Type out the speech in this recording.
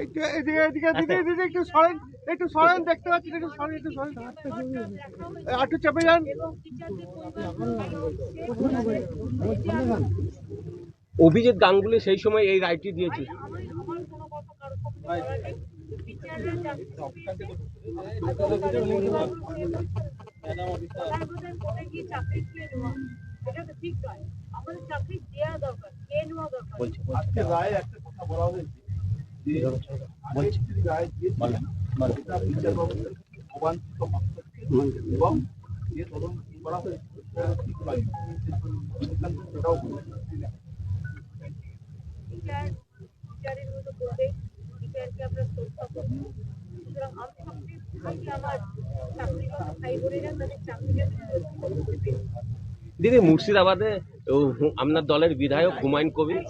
একটু সরেন, একটু সরেন, দেখতে পাচ্ছি একটু সরেন, একটু সরেন, একটু চেপে যান। অভিজিৎ গাঙ্গুলি সেই সময় এই রায়টি দিয়েছে। দিদি, মুর্শিদাবাদে আপনার দলের বিধায়ক হুমায়ুন কবির